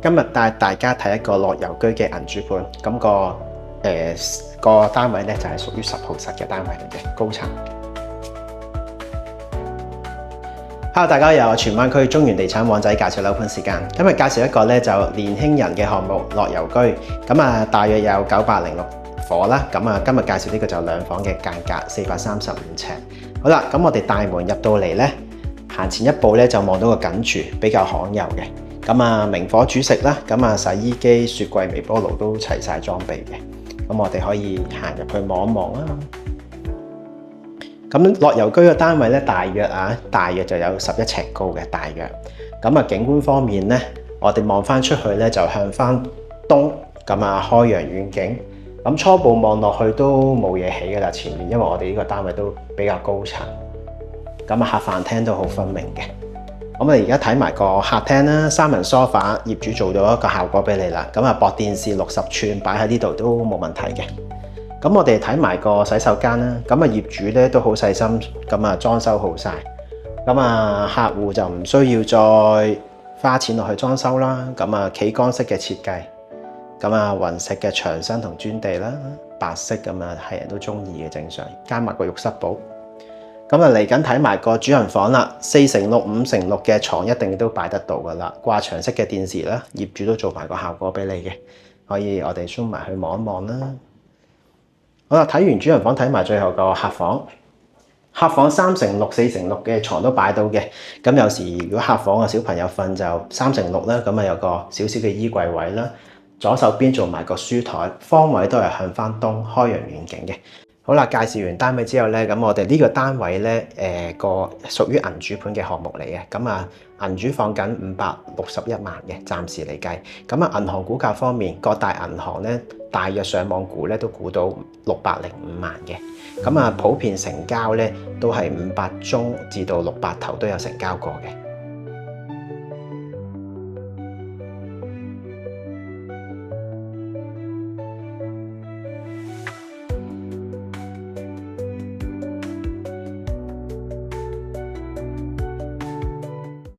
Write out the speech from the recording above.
今日帶大家睇一個樂遊居嘅銀主盤，咁個單位咧就係屬於10號室嘅單位嚟嘅，高層。Hello， 大家好，又荃灣區中原地產網仔介紹樓盤時間。今日介紹一個咧就年輕人嘅項目樂遊居，大約有906伙啦。今日介紹呢個就2房嘅間隔435尺。好啦，咁我哋大門入到嚟咧，行前一步咧就望到個緊廚，比較罕有嘅。明火煮食啦，洗衣機、雪櫃、微波爐都齊晒裝備嘅。咁我哋可以行入去望一望啦。咁樂遊居嘅單位咧，大約就有11尺高嘅大約。景觀方面咧，我哋望翻出去咧就向翻東，開揚遠景。初步望落去都冇嘢起㗎啦，前面因為我哋呢個單位都比較高層。客飯廳都好分明嘅。我哋而家睇埋個客廳啦，3人梳化，業主做咗一個效果俾你啦。薄電視60寸擺喺呢度都冇問題嘅。我哋睇埋個洗手間啦，業主咧都好細心，裝修好晒。客戶就唔需要再花錢落去裝修啦。企缸式嘅設計，雲石嘅牆身同磚地啦，白色係人都中意嘅，正常。加埋個浴室寶。嚟緊睇埋個主人房啦，4x6、5x6嘅床一定都擺得到噶啦，掛牆式嘅電視啦，業主都做埋個效果俾你嘅，可以我哋 zoom 埋去望一望啦。好啦，睇完主人房，睇埋最後個客房。客房3x6、4x6嘅床都擺到嘅，有時如果客房嘅小朋友瞓就3x6啦，有個少少嘅衣櫃位啦，左手邊做埋個書台，方位都係向翻東，開揚遠景嘅。好啦，介紹完單位之後咧，我哋呢個單位咧，屬於銀主盤嘅項目嚟嘅。銀主放緊561萬嘅，暫時嚟計。銀行估價方面，各大銀行咧，大約上網估咧都估到605萬嘅。普遍成交咧都係500宗至到600頭都有成交過嘅。